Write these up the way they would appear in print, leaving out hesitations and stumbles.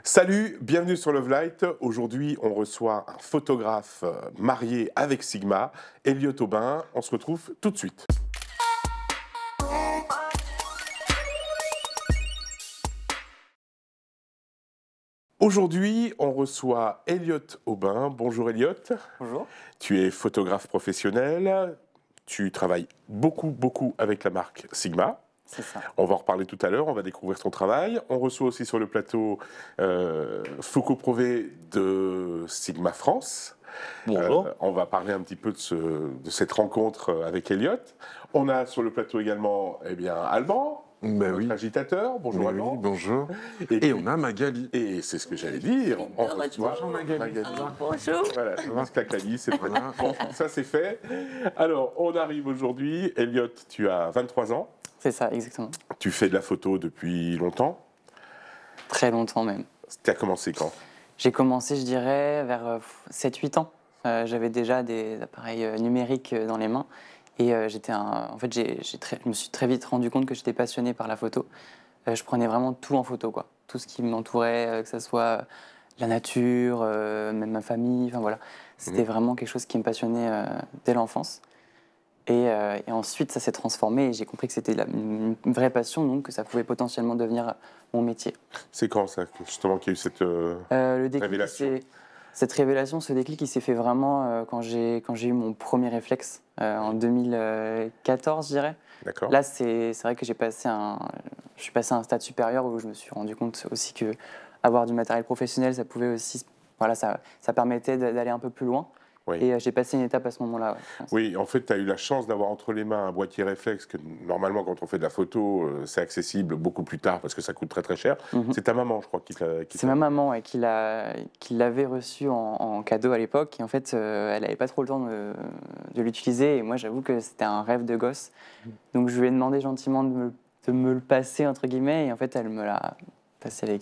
Salut, bienvenue sur Love Light. Aujourd'hui, on reçoit un photographe marié avec Sigma, Elliot Aubin. On se retrouve tout de suite. Aujourd'hui, on reçoit Elliot Aubin. Bonjour Elliot. Bonjour. Tu es photographe professionnel. Tu travailles beaucoup avec la marque Sigma. C'est ça. On va en reparler tout à l'heure, on va découvrir ton travail. On reçoit aussi sur le plateau Foucault Prové de Sigma France. Bonjour. On va parler un petit peu de cette rencontre avec Elliot. On a sur le plateau également Alban, notre agitateur. Bonjour Alban. Oui, bonjour. Et Et on a Magali. Et c'est ce que j'allais dire. On reçoit Magali. Bonjour. Voilà, on se claque la vie, c'est voilà. Bon, ça c'est fait. Alors, on arrive aujourd'hui. Elliot, tu as 23 ans. C'est ça, exactement. Tu fais de la photo depuis longtemps? Très longtemps même. Tu as commencé quand? J'ai commencé, je dirais, vers 7-8 ans. J'avais déjà des appareils numériques dans les mains. Et en fait, je me suis très vite rendu compte que j'étais passionné par la photo. Je prenais vraiment tout en photo, quoi. Tout ce qui m'entourait, que ce soit la nature, même ma famille, enfin voilà. C'était vraiment quelque chose qui me passionnait dès l'enfance. Et ensuite, ça s'est transformé et j'ai compris que c'était une vraie passion, donc que ça pouvait potentiellement devenir mon métier. C'est quand ça, justement, qu'il y a eu cette Le déclic, révélation? Cette révélation, ce déclic, il s'est fait vraiment quand j'ai eu mon premier réflexe, en 2014, je dirais. D'accord. Là, c'est vrai que je suis passé à un stade supérieur où je me suis rendu compte aussi que avoir du matériel professionnel, ça pouvait aussi, voilà, ça permettait d'aller un peu plus loin. Oui. Et j'ai passé une étape à ce moment-là. Ouais, Oui, en fait, tu as eu la chance d'avoir entre les mains un boîtier réflexe que normalement, quand on fait de la photo, c'est accessible beaucoup plus tard parce que ça coûte très cher. C'est ta maman, je crois, qui t'a... C'est ma maman qui l'avait reçu en cadeau à l'époque. Et en fait, elle n'avait pas trop le temps de l'utiliser. Et moi, j'avoue que c'était un rêve de gosse. Donc, je lui ai demandé gentiment de me le passer, entre guillemets. Et en fait, elle me l'a passé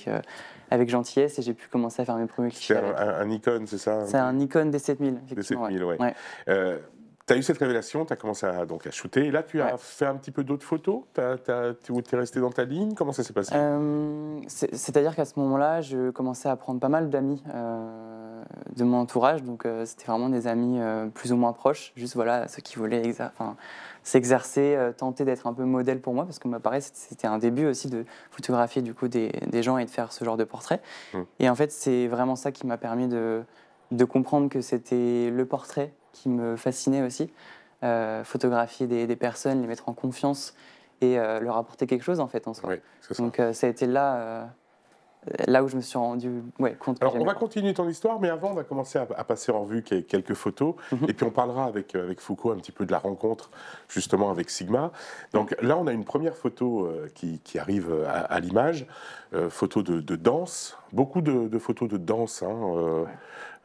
avec gentillesse. Et j'ai pu commencer à faire mes premiers clichés. C'est un Nikon, c'est ça? C'est un Nikon D7000, effectivement. D7000, ouais. Tu as eu cette révélation, tu as commencé à shooter. Et là, tu as fait un petit peu d'autres photos? Tu es resté dans ta ligne? Comment ça s'est passé? C'est-à-dire qu'à ce moment-là, je commençais à prendre pas mal d'amis de mon entourage. Donc, c'était vraiment des amis plus ou moins proches. Juste, voilà, ceux qui voulaient s'exercer, tenter d'être un peu modèle pour moi. Parce que, pareil, c'était un début aussi de photographier du coup, des gens et de faire ce genre de portrait. Et en fait, c'est vraiment ça qui m'a permis de comprendre que c'était le portrait qui me fascinait aussi, photographier des personnes, les mettre en confiance et leur apporter quelque chose en fait en soi. Oui, c'est ça. Donc ça a été là où je me suis rendu compte. Alors on va continuer ton histoire, mais avant on va commencer à passer en revue quelques photos, et puis on parlera avec Foucault un petit peu de la rencontre justement avec Sigma. Donc là on a une première photo qui arrive à l'image, photo de danse, beaucoup de photos de danse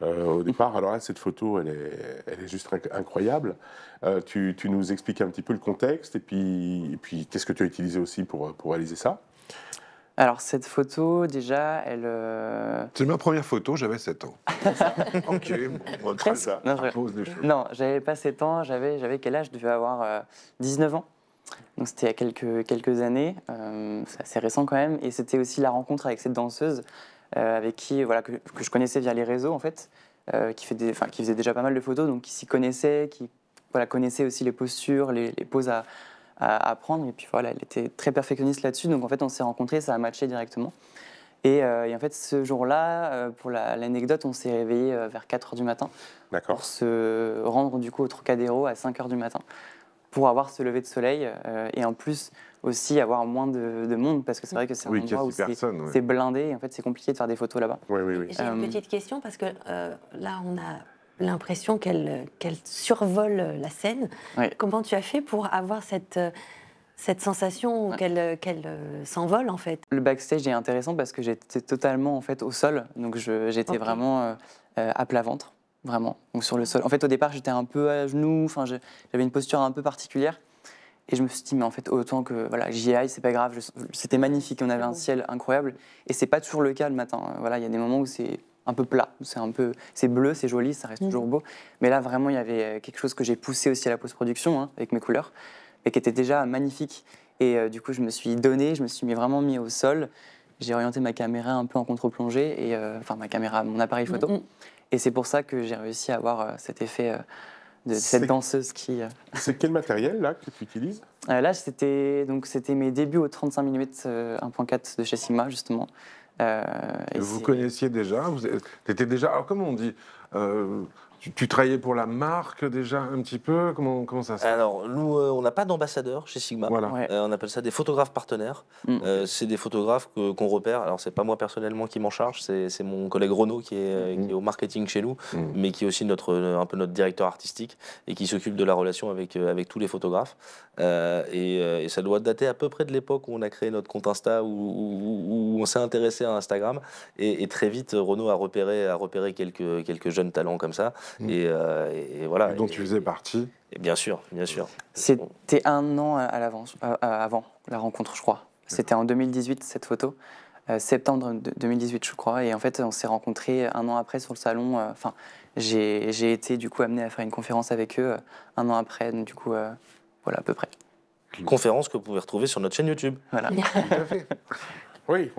au départ. Alors là cette photo elle est juste incroyable. Tu nous expliques un petit peu le contexte et puis qu'est-ce que tu as utilisé aussi pour réaliser ça? Alors cette photo déjà, C'est ma première photo, j'avais 7 ans. Ok, bon, très ça. Pose les choses. Non, j'avais pas 7 ans, j'avais quel âge? Je devais avoir 19 ans. Donc c'était il y a quelques années, c'est assez récent quand même. Et c'était aussi la rencontre avec cette danseuse avec qui, voilà, que je connaissais via les réseaux en fait, qui faisait déjà pas mal de photos, donc qui s'y connaissait, qui connaissait aussi les postures, les poses à prendre. Et puis voilà, elle était très perfectionniste là-dessus. Donc en fait, on s'est rencontrés, ça a matché directement. Et en fait, ce jour-là, pour l'anecdote, on s'est réveillé vers 4h du matin pour se rendre du coup au Trocadéro à 5h du matin pour avoir ce lever de soleil et en plus aussi avoir moins de monde parce que c'est vrai que c'est un endroit où c'est blindé et en fait c'est compliqué de faire des photos là-bas. Oui. J'ai une petite question parce que là on a l'impression qu'elle survole la scène. Oui. Comment tu as fait pour avoir cette sensation qu'elle s'envole en fait? Le backstage est intéressant parce que j'étais totalement en fait au sol, donc j'étais vraiment à plat ventre, vraiment, donc sur le sol. En fait au départ j'étais un peu à genoux, j'avais une posture un peu particulière et je me suis dit mais en fait autant que voilà j'y aille, c'est pas grave, c'était magnifique, on avait un ciel incroyable et c'est pas toujours le cas le matin. Voilà, il y a des moments où c'est un peu plat, c'est bleu, c'est joli, ça reste toujours beau, mais là vraiment il y avait quelque chose que j'ai poussé aussi à la post-production avec mes couleurs et qui était déjà magnifique. Et du coup, je me suis vraiment mis au sol. j'ai orienté ma caméra un peu en contre-plongée, et enfin ma caméra, mon appareil photo. Et c'est pour ça que j'ai réussi à avoir cet effet de cette danseuse qui... C'est quel matériel là que tu utilises? Là, c'était mes débuts au 35 mm 1.4 de chez Sigma, justement. Vous connaissiez déjà, vous étiez déjà, alors comment on dit, tu travaillais pour la marque déjà un petit peu, comment ça se fait? Alors nous, on n'a pas d'ambassadeur chez Sigma. Voilà. Ouais. On appelle ça des photographes partenaires. C'est des photographes qu'on repère. Alors c'est pas moi personnellement qui m'en charge, c'est mon collègue Renaud qui est au marketing chez nous, mais qui est aussi un peu notre directeur artistique et qui s'occupe de la relation avec tous les photographes. Et ça doit dater à peu près de l'époque où on a créé notre compte Insta, où on s'est intéressé à Instagram. Et très vite, Renaud a repéré quelques jeunes talents comme ça. Et voilà. Et dont tu faisais partie. Et bien sûr, bien sûr. C'était 1 an à l'avance, avant la rencontre, je crois. C'était en 2018, cette photo. Septembre 2018, je crois. Et en fait, on s'est rencontrés 1 an après sur le salon. Enfin, j'ai été du coup amené à faire une conférence avec eux 1 an après. Donc, du coup, voilà, à peu près. Conférence que vous pouvez retrouver sur notre chaîne YouTube. Voilà. Tout à fait. Oui,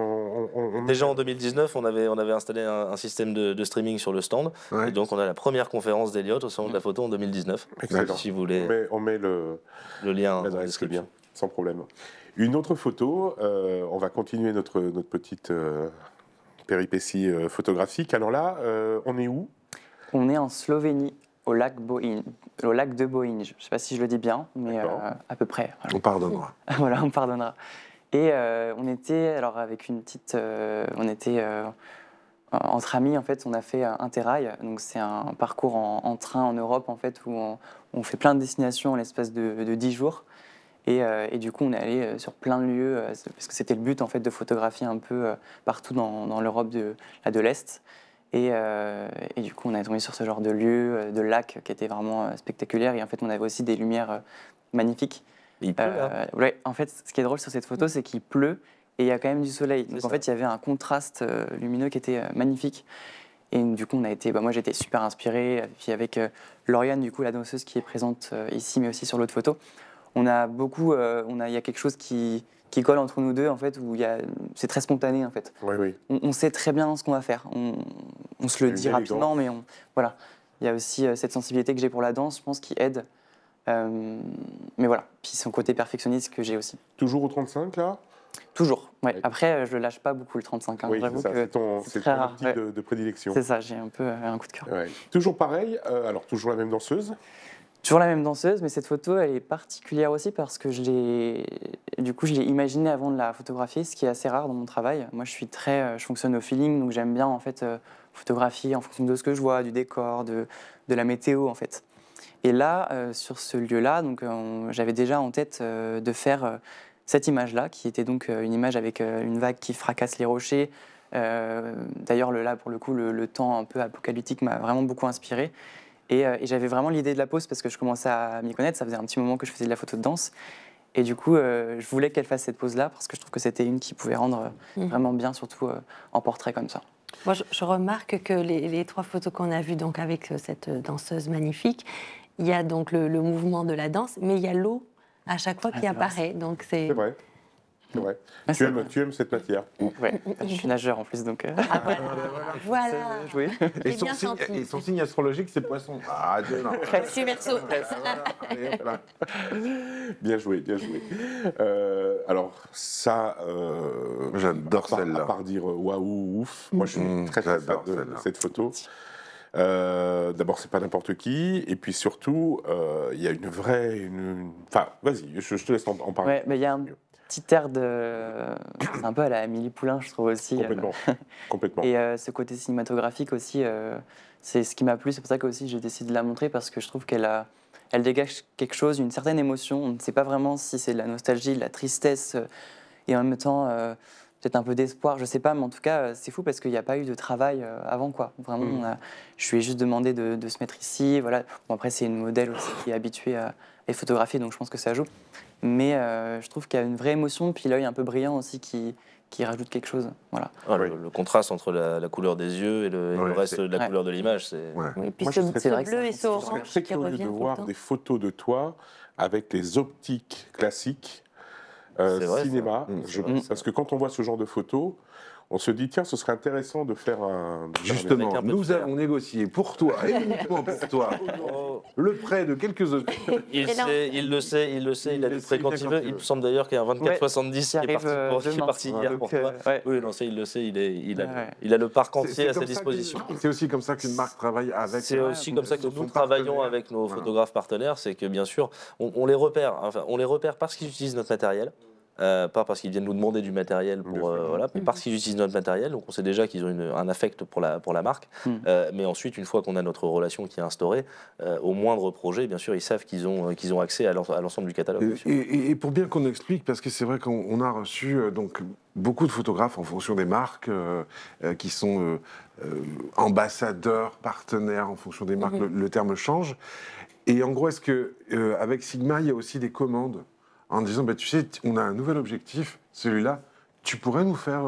Déjà en 2019, on avait installé un système de streaming sur le stand. Ouais. Et donc, on a la première conférence d'Eliott au salon de la photo en 2019. excellent. Si vous voulez On met le lien dans la l'adresse, c'est bien, description. sans problème. Une autre photo, on va continuer notre petite péripétie photographique. Alors là, on est où? On est en Slovénie, au lac de Bohinj. Je ne sais pas si je le dis bien, mais à peu près. Voilà. On pardonnera. Voilà, on pardonnera. Et on était, alors avec une petite... on était entre amis, en fait, on a fait Interrail. Donc c'est un parcours en train en Europe, en fait, où on fait plein de destinations en l'espace de 10 jours. Et du coup, on est allé sur plein de lieux, parce que c'était le but, en fait, de photographier un peu partout dans l'Europe de l'Est. Et du coup, on est tombé sur ce genre de lieu, de lac, qui était vraiment spectaculaire. Et en fait, on avait aussi des lumières magnifiques. Il pleut, là. Ouais, en fait, ce qui est drôle sur cette photo, c'est qu'il pleut et il y a quand même du soleil. Donc en fait, il y avait un contraste lumineux qui était magnifique. Et du coup, moi, j'étais super inspiré. Puis avec Lauriane, du coup, la danseuse qui est présente ici, mais aussi sur l'autre photo, on a beaucoup, il y a quelque chose qui colle entre nous deux, en fait, où c'est très spontané, en fait. Oui, oui. On sait très bien ce qu'on va faire. On se le dit rapidement, mais voilà. Il y a aussi cette sensibilité que j'ai pour la danse, je pense, qui aide. Mais voilà, puis son côté perfectionniste que j'ai aussi. Toujours au 35 là? Toujours, ouais. Après, je le lâche pas beaucoup le 35, hein. Oui, J'avoue c'est que c'est très ton rare. outil Ouais. de prédilection. C'est ça, j'ai un peu un coup de cœur. Ouais. Toujours pareil, alors toujours la même danseuse? Toujours la même danseuse, mais cette photo, elle est particulière aussi parce que je l'ai imaginée avant de la photographier, ce qui est assez rare dans mon travail. Moi, je fonctionne au feeling, donc j'aime bien en fait photographier en fonction de ce que je vois, du décor, de la météo en fait. Et là, sur ce lieu-là, donc j'avais déjà en tête de faire cette image-là, qui était donc une image avec une vague qui fracasse les rochers. D'ailleurs, là, pour le coup, le temps un peu apocalyptique m'a vraiment beaucoup inspiré. Et j'avais vraiment l'idée de la pose parce que je commençais à m'y connaître. Ça faisait un petit moment que je faisais de la photo de danse. Et du coup, je voulais qu'elle fasse cette pose-là parce que je trouve que c'était une qui pouvait rendre vraiment bien, surtout en portrait comme ça. Moi, je remarque que les 3 photos qu'on a vues donc, avec cette danseuse magnifique, il y a donc le mouvement de la danse, mais il y a l'eau à chaque fois qui apparaît. Donc c'est vrai. C'est vrai. Ah, Tu aimes cette matière. Ouais, je suis nageur en plus, donc voilà. jouer. Et J'ai bien senti. son signe astrologique, c'est poisson. Ah, Dieu, non. Je suis Verseau. Allez, hop là. Bien joué, bien joué. Alors ça, J'adore à celle-là. part dire waouh, ouf, moi je suis très fan j'adore de celle-là. cette photo. D'abord, c'est pas n'importe qui, et puis surtout, il y a une vraie... Enfin, vas-y, je te laisse en parler. Ouais, mais il y a un petit air de... C'est un peu à la Amélie Poulain, je trouve aussi. Complètement, complètement. Et ce côté cinématographique aussi, c'est ce qui m'a plu. C'est pour ça que aussi j'ai décidé de la montrer parce que je trouve elle dégage quelque chose, une certaine émotion. On ne sait pas vraiment si c'est de la nostalgie, de la tristesse et en même temps peut-être un peu d'espoir. Je sais pas, mais en tout cas c'est fou parce qu'il n'y a pas eu de travail avant quoi. Vraiment, je lui ai juste demandé de se mettre ici. Voilà. Bon, après c'est une modèle aussi qui est habituée à photographier, donc je pense que ça joue. Mais je trouve qu'il y a une vraie émotion, puis l'œil un peu brillant aussi qui rajoute quelque chose. Voilà. Ah, Oui. le contraste entre la couleur des yeux et le Ouais, reste de la ouais. couleur de l'image, c'est... Ouais. Oui, puis Moi, ce, je serais ce très- bleu et ce Je serais orange très qui curieux revient de tout le voir temps. des photos de toi avec les optiques classiques C'est vrai, cinéma, ça. parce que quand on voit ce genre de photos, on se dit, tiens, ce serait intéressant de faire un... Justement, Avec un peu de nous fer. avons négocié pour toi, et uniquement pour toi, Oh. le prêt de quelques euros. Il le sait, il a le du sait, prêt quand il fait il quand veut. il Il veut. me semble d'ailleurs qu'il y a un 24-70 qui est arrive, parti demain. hier pour toi. ouais. Oui, non, ça, il le sait, il Ouais. a le parc C'est entier à sa comme ça disposition. c'est aussi comme ça qu'une marque travaille avec. C'est aussi comme ça que son nous travaillons partenaire. avec nos Voilà. photographes partenaires, c'est que bien sûr, on les repère. Enfin, on les repère parce qu'ils utilisent notre matériel. Pas parce qu'ils viennent nous demander du matériel pour, voilà, mais parce qu'ils utilisent notre matériel. Donc on sait déjà qu'ils ont un affect pour la marque. Mais ensuite, une fois qu'on a notre relation qui est instaurée, au moindre projet, bien sûr, ils savent qu'ils ont accès à l'ensemble du catalogue. bien sûr. Et pour bien qu'on explique, parce que c'est vrai qu'on a reçu donc beaucoup de photographes en fonction des marques qui sont ambassadeurs, partenaires en fonction des marques, le terme change. Et en gros, est-ce que avec Sigma, il y a aussi des commandes en disant, bah, tu sais, on a un nouvel objectif, celui-là, tu pourrais nous faire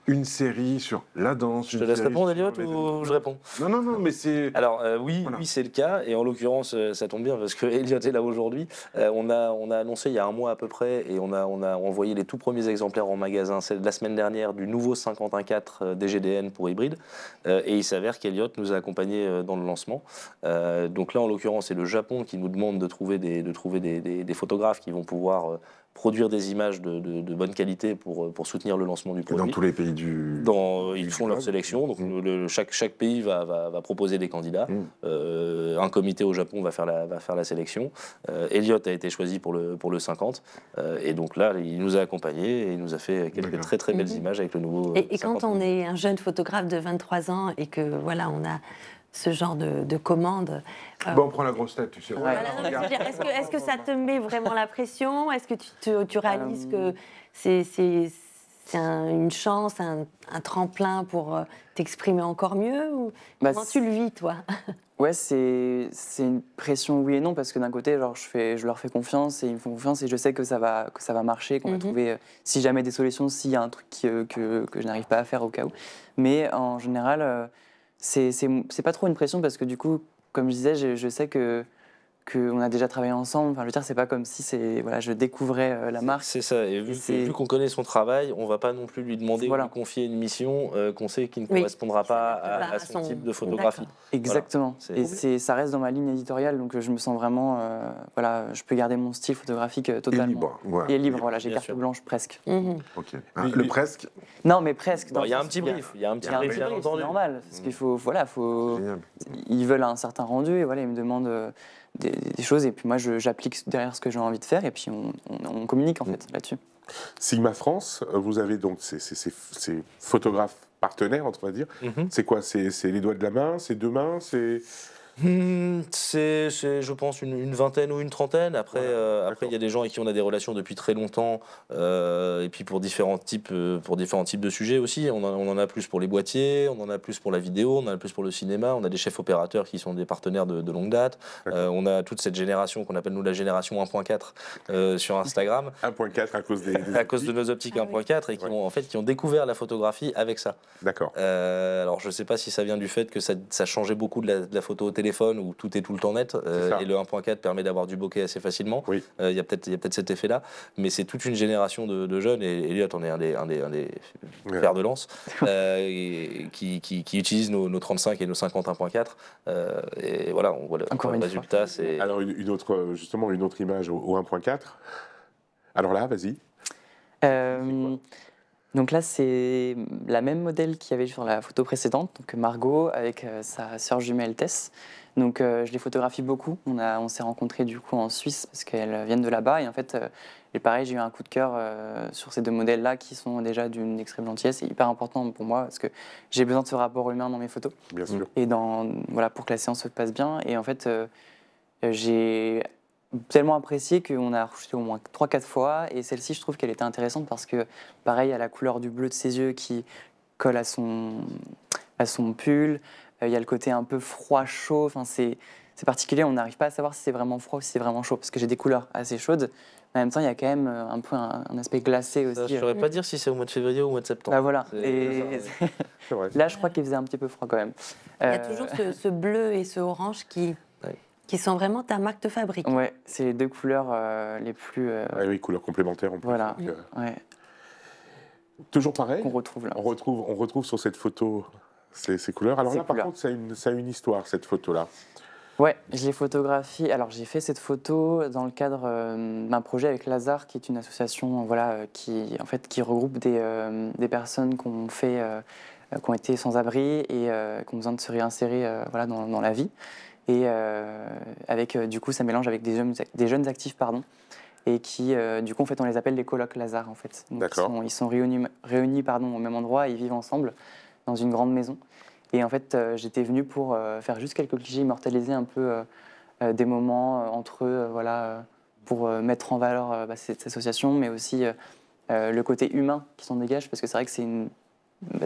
une série sur la danse. Je te laisse répondre, Elliot, ou je réponds? Non, mais c'est... Alors oui, Voilà. oui c'est le cas, et en l'occurrence ça tombe bien parce que Elliot est là aujourd'hui. On a annoncé il y a un mois à peu près, et on a envoyé les tout premiers exemplaires en magasin. C'est la semaine dernière du nouveau 51.4 DGDN pour hybride, et il s'avère qu'Elliot nous a accompagnés dans le lancement. Donc là en l'occurrence c'est le Japon qui nous demande de trouver des photographes qui vont pouvoir produire des images de bonne qualité pour soutenir le lancement du produit. Dans tous les pays Ils font leur sélection, donc chaque pays va proposer des candidats. Un comité au Japon va faire la sélection. Elliot a été choisi pour le 50, et donc là, il nous a accompagnés et il nous a fait quelques très très belles images avec le nouveau. Et quand 50. on est un jeune photographe de 23 ans et que voilà, on a ce genre de commande. Bon, on prend la grosse tête, tu sais. Voilà, non, mais je veux dire, est-ce que ça te met vraiment la pression? Est-ce que tu réalises que c'est une chance, un tremplin pour t'exprimer encore mieux? Ou comment tu le vis, toi? Ouais, c'est une pression oui et non, parce que d'un côté, genre, je leur fais confiance et ils me font confiance et je sais que ça va marcher, qu'on va trouver, si jamais des solutions, s'il y a un truc que je n'arrive pas à faire au cas où. Mais en général, c'est pas trop une pression parce que du coup, comme je disais, je sais qu'on a déjà travaillé ensemble. Enfin, je veux dire, c'est pas comme si je découvrais la marque. C'est ça, et vu qu'on connaît son travail, on va pas non plus lui demander ou lui confier une mission qu'on sait qui ne correspondra pas à son type de photographie. Exactement. Voilà. Et ça reste dans ma ligne éditoriale, donc je me sens vraiment, je peux garder mon style photographique totalement. Et libre, voilà. Et libre, voilà, j'ai carte blanche presque. Ok. Le presque. Non, mais presque. Il y a un petit brief, bien C'est entendu. normal, parce qu'il faut, Génial. ils veulent un certain rendu et voilà, ils me demandent des choses et puis moi j'applique derrière ce que j'ai envie de faire et puis on communique en fait là-dessus. Sigma France, vous avez donc ces photographes partenaires, on va dire. C'est quoi? C'est les doigts de la main? C'est deux mains? C'est, je pense, une vingtaine ou une trentaine. Après, il y a des gens avec qui on a des relations depuis très longtemps, et puis pour différents types de sujets aussi. On en a plus pour les boîtiers, on en a plus pour la vidéo, on en a plus pour le cinéma. On a des chefs opérateurs qui sont des partenaires de longue date. On a toute cette génération qu'on appelle nous la génération 1.4 sur Instagram. 1.4 à cause à cause de nos optiques 1.4 et qui ont découvert la photographie avec ça. D'accord. Alors je ne sais pas si ça vient du fait que ça changeait beaucoup de la photo au téléphone où tout est tout le temps net et le 1.4 permet d'avoir du bokeh assez facilement. Oui. Il y a peut-être cet effet-là, mais c'est toute une génération de jeunes, et Elliot en est un des fers de lance, qui utilisent nos 35 et nos 50 1.4. Et voilà, on voit le résultat. Alors une autre image au 1.4. Alors là, vas-y. Donc là, c'est la même modèle qu'il y avait sur la photo précédente, donc Margot avec sa sœur jumelle Tess. Donc je les photographie beaucoup. On s'est rencontrés du coup en Suisse parce qu'elles viennent de là-bas. Et en fait, pareil, j'ai eu un coup de cœur sur ces deux modèles-là qui sont déjà d'une extrême gentillesse. C'est hyper important pour moi parce que j'ai besoin de ce rapport humain dans mes photos. Bien sûr. Et pour que la séance se passe bien. Et en fait, j'ai tellement apprécié qu'on a rejeté au moins 3-4 fois. Et celle-ci, je trouve qu'elle était intéressante parce que, pareil, à la couleur du bleu de ses yeux qui colle à son pull. Il y a le côté un peu froid-chaud. Enfin, c'est particulier. On n'arrive pas à savoir si c'est vraiment froid ou si c'est vraiment chaud parce que j'ai des couleurs assez chaudes. Mais en même temps, il y a quand même un peu un aspect glacé aussi. Je ne saurais pas dire si c'est au mois de février ou au mois de septembre. Bah voilà. Vrai. Là, je crois qu'il faisait un petit peu froid quand même. Il y a toujours ce bleu et ce orange qui Qui sont vraiment ta marque de fabrique. Ouais, c'est les deux couleurs les plus. Ah oui, couleurs complémentaires en plus. Voilà. Donc, Ouais, toujours pareil. qu'on retrouve là. On retrouve sur cette photo ces couleurs. Alors Ces là, par couleurs. contre, ça a une histoire, cette photo-là. Ouais, je l'ai photographiée. Alors, j'ai fait cette photo dans le cadre d'un projet avec Lazare, qui est une association qui regroupe des personnes qui ont été sans abri et qui ont besoin de se réinsérer dans la vie. Et du coup, ça mélange avec des jeunes actifs, pardon, et qui, du coup, en fait, on les appelle les colocs Lazare, en fait. Donc, D'accord. ils sont réunis au même endroit et ils vivent ensemble dans une grande maison. Et en fait, j'étais venue pour faire juste quelques clichés, immortaliser un peu des moments entre eux, pour mettre en valeur cette association, mais aussi le côté humain qui s'en dégage, parce que c'est vrai que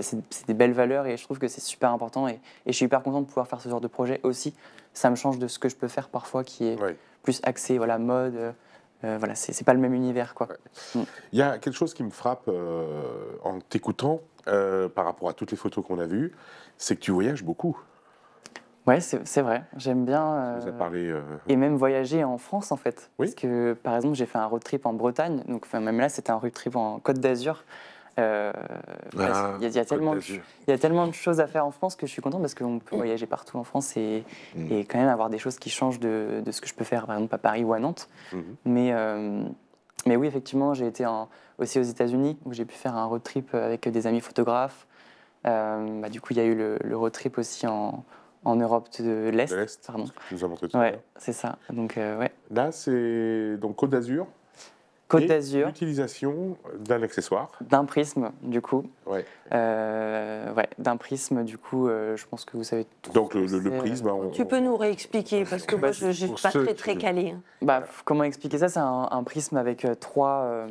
c'est des belles valeurs et je trouve que c'est super important. Et je suis hyper contente de pouvoir faire ce genre de projet aussi. Ça me change de ce que je peux faire parfois, qui est Ouais. plus axé mode. C'est pas le même univers, quoi. Il y a quelque chose qui me frappe en t'écoutant par rapport à toutes les photos qu'on a vues, c'est que tu voyages beaucoup. Ouais, c'est vrai. J'aime bien. Tu nous as parlé. Et même voyager en France, en fait. Oui. Parce que, par exemple, j'ai fait un road trip en Bretagne. Donc, même là, c'était un road trip en Côte d'Azur. Il y a tellement de choses à faire en France que je suis contente parce qu'on peut voyager partout en France et quand même avoir des choses qui changent de ce que je peux faire, par exemple, à Paris ou à Nantes. Mais oui, effectivement, j'ai été aussi aux États-Unis où j'ai pu faire un road trip avec des amis photographes. Du coup, il y a eu le road trip aussi en Europe de l'Est. De l'Est, Pardon. ce que tu nous as montré tout à Ouais, l'heure. c'est ça. Donc, ouais. Là, c'est donc Côte d'Azur. Côte et d'Azur, l'utilisation d'un accessoire. d'un prisme, du coup. Ouais. D'un prisme, du coup, je pense que vous savez tout. Donc ce que le c'est. prisme. Tu peux nous réexpliquer parce que moi je ne suis pour pas ceux très qui- calée. Comment expliquer ça? C'est un prisme avec trois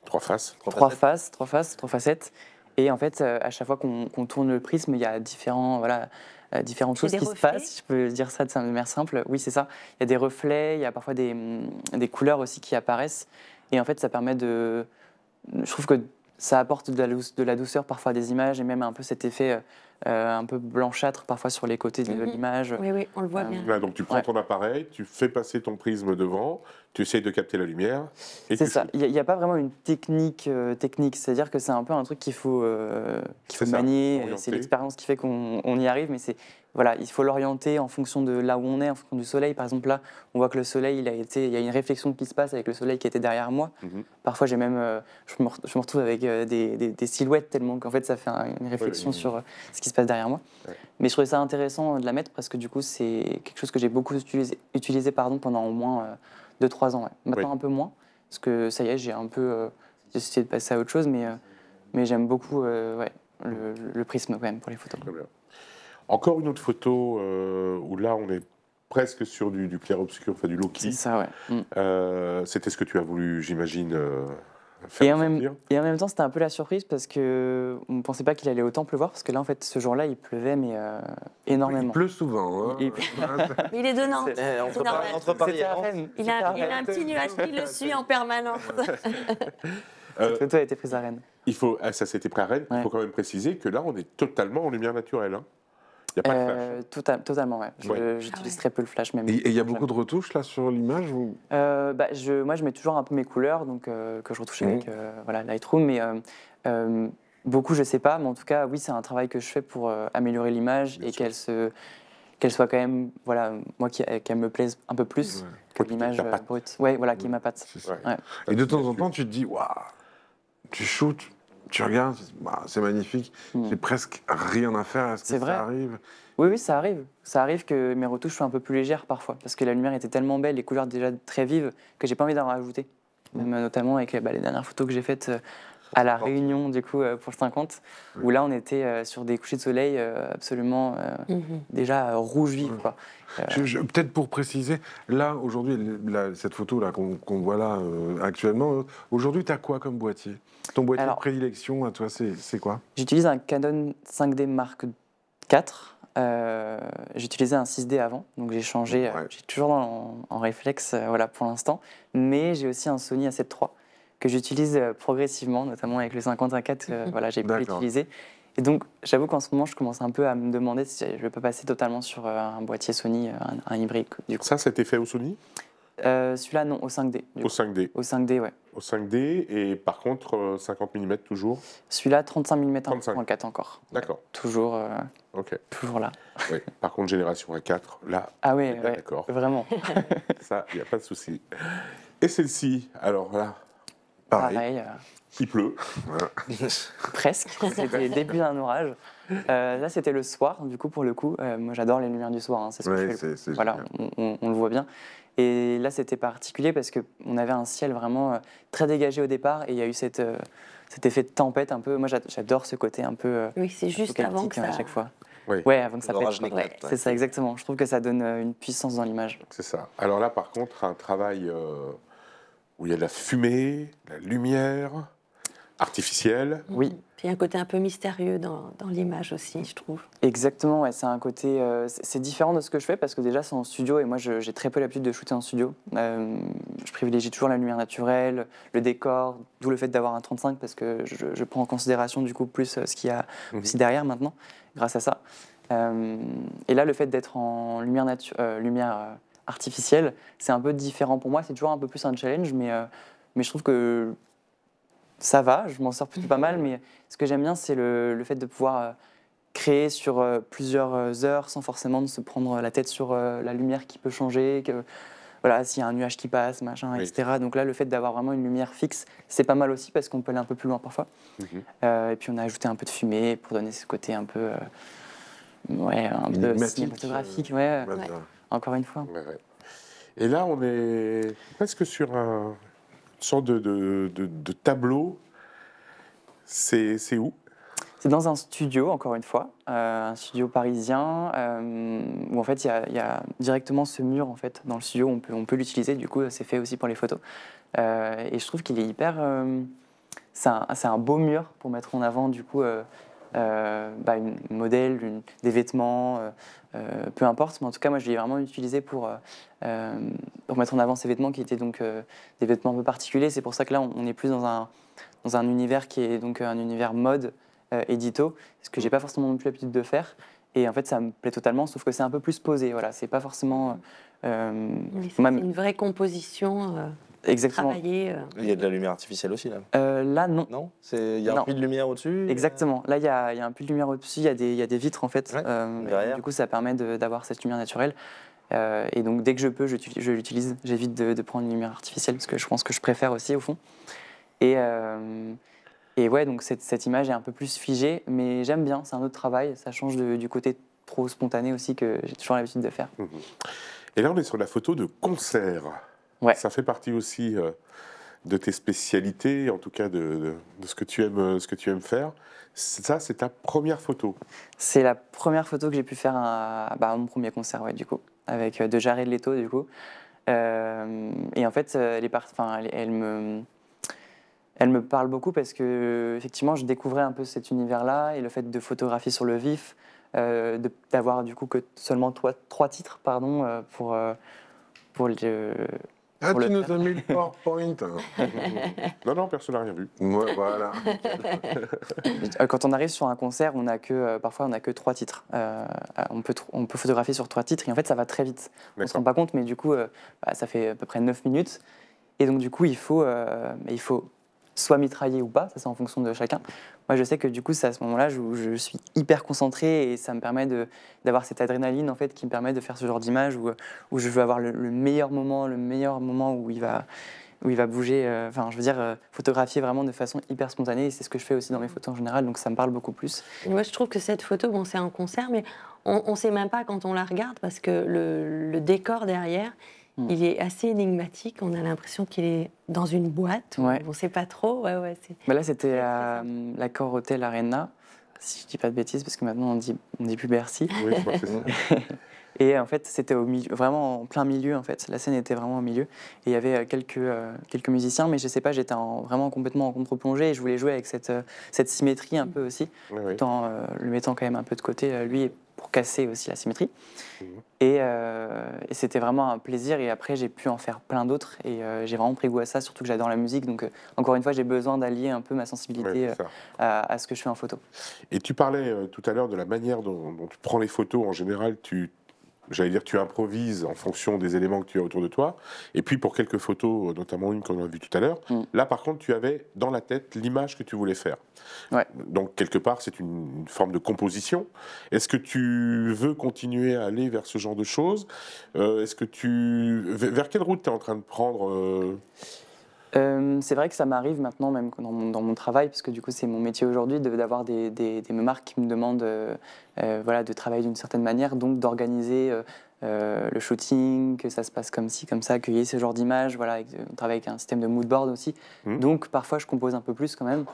Trois faces. trois facettes. Et en fait, à chaque fois qu'on tourne le prisme, il y a différentes choses des qui se reflets? passent. Je peux dire ça de manière simple. Oui, c'est ça. Il y a des reflets, il y a parfois des couleurs aussi qui apparaissent. Et en fait, ça permet de... Je trouve que ça apporte de la douceur parfois à des images et même un peu cet effet un peu blanchâtre parfois sur les côtés de l'image. Oui, oui, on le voit bien. Là, donc tu prends Ouais. ton appareil, tu fais passer ton prisme devant, tu essayes de capter la lumière. Et C'est tu ça. shootes. Il n'y a pas vraiment une technique. C'est-à-dire que c'est un peu un truc qu'il faut C'est ça, manier. orienter. C'est l'expérience qui fait qu'on y arrive, mais il faut l'orienter en fonction de là où on est, en fonction du soleil. Par exemple, là, on voit que le soleil, il y a une réflexion qui se passe avec le soleil qui était derrière moi. Parfois, j'ai même, je me retrouve avec des silhouettes tellement qu'en fait, ça fait une réflexion sur ce qui se passe derrière moi. Ouais. Mais je trouvais ça intéressant de la mettre parce que du coup, c'est quelque chose que j'ai beaucoup utilisé pendant au moins 2-3 ans. Ouais. Maintenant, un peu moins, parce que ça y est, j'ai un peu décidé de passer à autre chose, mais j'aime beaucoup le prisme quand même pour les photos. Très bien. Encore une autre photo où là, on est presque sur du clair-obscur, enfin du low-key. C'est ça, ouais. C'était ce que tu as voulu, j'imagine, Et faire en ressortir. même temps, c'était un peu la surprise parce qu'on ne pensait pas qu'il allait autant pleuvoir, parce que là, en fait, ce jour-là, il pleuvait, mais Il énormément. pleut souvent. Hein. Il- Mais il est de Nantes. Entre, C'est normal. entre Paris et C'était à Nantes. Rennes. Il a un petit nuage qui le suit en permanence. Cette photo a été prise à Rennes. Ça s'était pris à Rennes. Il Ouais. faut quand même préciser que là, on est totalement en lumière naturelle. Hein. Il n'y a pas de flash. Totalement, ouais. Ouais. J'utilise très peu le flash, même. Et il y a beaucoup de retouches là sur l'image ou... Moi, je mets toujours un peu mes couleurs, donc que je retouche avec Lightroom, mais beaucoup, je sais pas, mais en tout cas, oui, c'est un travail que je fais pour améliorer l'image Bien et sûr. qu'elle soit quand même, moi, qu'elle me plaise un peu plus Ouais. que Ouais, l'image ta patte. brute. Ouais, voilà, qui est ma patte. C'est ça. Ouais. Ouais. Et de temps en temps, tu te dis, waouh, tu shootes, tu regardes, c'est magnifique, j'ai presque rien à faire, est-ce que C'est vrai. ça arrive? Oui, ça arrive. Ça arrive que mes retouches soient un peu plus légères parfois, parce que la lumière était tellement belle, les couleurs déjà très vives, que j'ai pas envie d'en rajouter. Même, notamment avec les dernières photos que j'ai faites à La Réunion, du coup, pour le 50, où là, on était sur des couchers de soleil absolument déjà rouge vif, quoi. Peut-être pour préciser, là, aujourd'hui, cette photo-là qu'on voit là actuellement, aujourd'hui, tu as quoi comme boîtier? Ton boîtier Alors, de prédilection à toi, c'est quoi? J'utilise un Canon 5D Mark IV. J'utilisais un 6D avant, donc j'ai changé. Ouais. J'ai toujours en réflexe, pour l'instant. Mais j'ai aussi un Sony A7 III que j'utilise progressivement, notamment avec le 51.4. J'ai pu D'accord. l'utiliser. Et donc, j'avoue qu'en ce moment, je commence un peu à me demander si je ne vais pas passer totalement sur un boîtier Sony, un hybride. Du coup. Ça été fait au Sony? Celui-là, non, au 5D. Au 5D. Au 5D, ouais. Au 5D, et par contre, 50 mm toujours? Celui-là, 35 mm 35. 1.4 encore. D'accord. Toujours, Ok. toujours là. Oui. Par contre, génération A4, là, Ah on oui, est bien ouais, d'accord. vraiment. Ça, il n'y a pas de souci. Et celle-ci, alors là, Pareil. Pareil, il pleut. presque. C'était le début d'un orage. Là, c'était le soir, du coup, pour le coup. Moi, j'adore les lumières du soir. Hein, c'est ce que Ouais, je fais. c'est Voilà, génial. on le voit bien. Et là, c'était particulier parce qu'on avait un ciel vraiment très dégagé au départ et il y a eu cet effet de tempête un peu. Moi, j'adore ce côté un peu Oui, c'est juste avant que apocalyptique, ça. à chaque fois. Oui. Ouais, avant que ça L'orage pète. quoi. n'éclate, ouais. C'est ça, exactement. Je trouve que ça donne une puissance dans l'image. C'est ça. Alors là, par contre, un travail où il y a de la fumée, de la lumière artificielle. Oui. Puis un côté un peu mystérieux dans l'image aussi, je trouve. Exactement, ouais, c'est un côté. C'est différent de ce que je fais parce que déjà, c'est en studio et moi, j'ai très peu l'habitude de shooter en studio. Je privilégie toujours la lumière naturelle, le décor, d'où le fait d'avoir un 35 parce que je prends en considération du coup plus ce qu'il y a aussi derrière maintenant, grâce à ça. Et là, le fait d'être en lumière artificielle, c'est un peu différent pour moi. C'est toujours un peu plus un challenge, mais je trouve que ça va, je m'en sors plutôt pas mal. Mais ce que j'aime bien, c'est le fait de pouvoir créer sur plusieurs heures sans forcément de se prendre la tête sur la lumière qui peut changer, que, voilà, s'il y a un nuage qui passe, machin, Oui. etc. Donc là, le fait d'avoir vraiment une lumière fixe, c'est pas mal aussi parce qu'on peut aller un peu plus loin parfois. Et puis on a ajouté un peu de fumée pour donner ce côté un peu, ouais, un peu Énigmatique, cinématographique. Ouais, Voilà. encore une fois. Ouais, ouais. Et là, on est presque sur une sorte de tableau. C'est où? C'est dans un studio, encore une fois, un studio parisien, où en fait il y a directement ce mur en fait, dans le studio, on peut l'utiliser, du coup c'est fait aussi pour les photos. Et je trouve qu'il est hyper... c'est un beau mur pour mettre en avant du coup une modèle, des vêtements, peu importe, mais en tout cas moi je l'ai vraiment utilisé pour mettre en avant ces vêtements qui étaient donc des vêtements un peu particuliers. C'est pour ça que là on est plus dans un univers qui est donc un univers mode, édito, ce que j'ai pas forcément non plus l'habitude de faire. Et en fait, ça me plaît totalement, sauf que c'est un peu plus posé. Voilà, c'est pas forcément. Oui, c'est une vraie composition Exactement. travaillée. Il y a de la lumière artificielle aussi là. Là, non. Non? Il y a un Non. puits de lumière au-dessus? Exactement. Là, il y a un puits de lumière au-dessus, il y a des vitres en fait. Ouais, Et derrière. du coup, ça permet d'avoir cette lumière naturelle. Et donc, dès que je peux, je l'utilise. J'évite de prendre une lumière artificielle parce que je pense que je préfère aussi au fond. Et ouais, donc cette image est un peu plus figée, mais j'aime bien, c'est un autre travail, ça change du côté trop spontané aussi que j'ai toujours l'habitude de faire. Et là, on est sur la photo de concert. Ouais. Ça fait partie aussi de tes spécialités, en tout cas de ce que tu aimes faire. Ça, c'est ta première photo. C'est la première photo que j'ai pu faire à mon premier concert, ouais, du coup, avec de Jared Leto, du coup. Et en fait, elle me parle beaucoup parce que effectivement, je découvrais un peu cet univers-là et le fait de photographier sur le vif, d'avoir du coup que seulement trois titres, pardon, pour le. Ah, pour tu le nous faire. as mis le PowerPoint. Non, personne n'a rien vu. Ouais, voilà. Quand on arrive sur un concert, parfois on n'a que 3 titres. On peut photographier sur 3 titres et en fait ça va très vite. On ne se rend pas compte, mais du coup ça fait à peu près 9 minutes. Et donc du coup il faut soit mitrailler ou pas, ça c'est en fonction de chacun. Moi je sais que du coup c'est à ce moment-là où je suis hyper concentré et ça me permet d'avoir cette adrénaline en fait qui me permet de faire ce genre d'image où je veux avoir le meilleur moment où il va bouger, photographier vraiment de façon hyper spontanée et c'est ce que je fais aussi dans mes photos en général, donc ça me parle beaucoup plus. Et moi, je trouve que cette photo, bon, c'est un concert, mais on ne sait même pas quand on la regarde parce que le décor derrière, il est assez énigmatique. On a l'impression qu'il est dans une boîte. Ouais. On ne sait pas trop. Ouais, Là, c'était très à l'Accor Hotel Arena, si je dis pas de bêtises, parce que maintenant on dit plus Bercy. Oui, je crois que c'est ça. Et en fait, c'était au milieu, vraiment en plein milieu. En fait, la scène était vraiment au milieu. Et il y avait quelques musiciens, mais je sais pas, j'étais vraiment complètement en contre-plongée et je voulais jouer avec cette symétrie un peu aussi, Oui, oui. tout en le mettant quand même un peu de côté, lui, pour casser aussi la symétrie. Et c'était vraiment un plaisir. Et après, j'ai pu en faire plein d'autres. Et j'ai vraiment pris goût à ça, surtout que j'adore la musique. Donc, encore une fois, j'ai besoin d'allier un peu ma sensibilité à ce que je fais en photo. Et tu parlais tout à l'heure de la manière dont tu prends les photos. En général, j'allais dire, tu improvises en fonction des éléments que tu as autour de toi. Et puis, pour quelques photos, notamment une qu'on a vue tout à l'heure, là, par contre, tu avais dans la tête l'image que tu voulais faire. Ouais. Donc, quelque part, c'est une forme de composition. Est-ce que tu veux continuer à aller vers ce genre de choses? Est-ce que vers quelle route tu es en train de prendre C'est vrai que ça m'arrive maintenant, même dans mon travail, puisque du coup c'est mon métier aujourd'hui, d'avoir des marques qui me demandent voilà, de travailler d'une certaine manière, donc d'organiser le shooting, que ça se passe comme ci, comme ça, qu'il y ait ce genre d'images. Voilà, on travaille avec un système de mood board aussi, donc parfois je compose un peu plus quand même.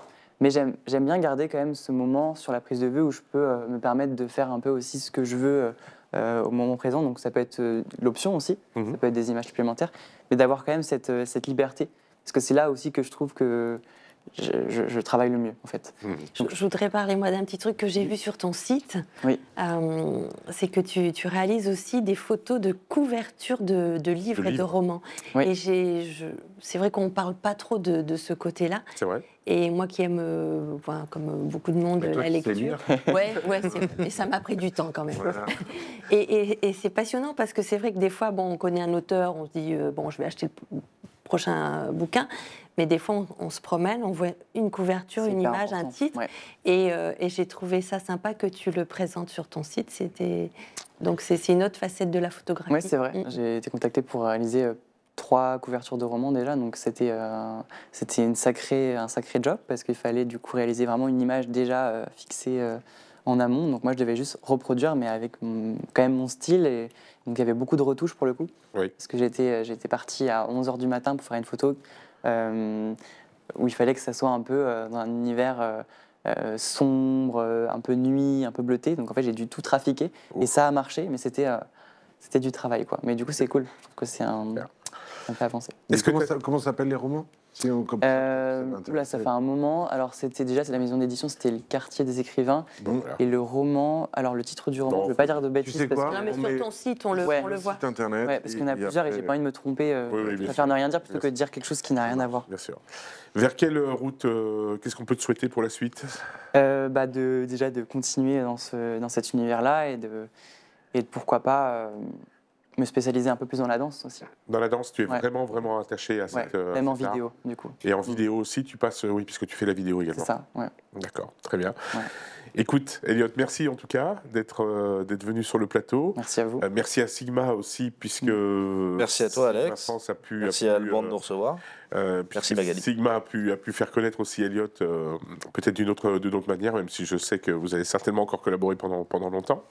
Mais j'aime bien garder quand même ce moment sur la prise de vue où je peux me permettre de faire un peu aussi ce que je veux au moment présent. Donc ça peut être l'option aussi, ça peut être des images supplémentaires, mais d'avoir quand même cette liberté. Parce que c'est là aussi que je trouve que je travaille le mieux, en fait. Je voudrais parler, moi, d'un petit truc que j'ai vu sur ton site. Oui. C'est que tu réalises aussi des photos de couverture de livres et de romans. Oui. Et c'est vrai qu'on ne parle pas trop de ce côté-là. C'est vrai. Et moi qui aime, comme beaucoup de monde, toi la qui sais lecture. lire. Ouais, et ça m'a pris du temps quand même. Voilà. Et c'est passionnant parce que c'est vrai que des fois, on connaît un auteur, on se dit, je vais acheter le prochain bouquin, mais des fois on se promène, on voit une couverture, une image, un titre, et j'ai trouvé ça sympa que tu le présentes sur ton site. Donc c'est une autre facette de la photographie. Oui, c'est vrai. J'ai été contactée pour réaliser 3 couvertures de romans déjà, donc c'était un sacré job parce qu'il fallait du coup réaliser vraiment une image déjà fixée en amont. Donc moi je devais juste reproduire, mais avec quand même mon style. Et donc il y avait beaucoup de retouches pour le coup. Oui. Parce que j'étais partie à 11h du matin pour faire une photo où il fallait que ça soit un peu dans un univers sombre, un peu nuit, un peu bleuté. Donc en fait j'ai dû tout trafiquer et ça a marché, mais c'était du travail, quoi. Mais du coup c'est cool. Je trouve que ça me fait avancer. Comment s'appellent les romans? Là, ça fait un moment. Alors, c'est la maison d'édition, c'était le Quartier des écrivains. Bon, et le roman, alors le titre du roman, je ne veux pas dire de bêtises. Tu sais quoi? Non, mais sur ton site, on le voit. Site internet. Ouais, parce qu'il y en a plusieurs et j'ai pas envie de me tromper. Je préfère ne rien dire plutôt que de dire quelque chose qui n'a rien à voir. Bien sûr. Vers quelle route, qu'est-ce qu'on peut te souhaiter pour la suite? Déjà de continuer dans cet univers-là et de pourquoi pas me spécialiser un peu plus dans la danse aussi. Dans la danse, tu es vraiment, vraiment attaché à cette... même en cet art. vidéo, du coup. Et en vidéo aussi, tu passes... Oui, puisque tu fais la vidéo également. C'est ça, ouais. D'accord, très bien. Ouais. Écoute, Elliot, merci en tout cas d'être venu sur le plateau. Merci à vous. Merci à Sigma aussi, puisque... Merci à toi, Alex. France Merci à Alban de nous recevoir. Merci Magali. Sigma a pu faire connaître aussi Elliot peut-être d'une autre manière, même si je sais que vous allez certainement encore collaborer pendant longtemps.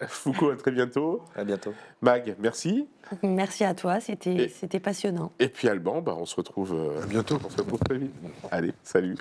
Foucault, à très bientôt. À bientôt. Mag, merci. Merci à toi, c'était passionnant. Et puis Alban, on se retrouve À bientôt. On se retrouve très vite. Allez, salut.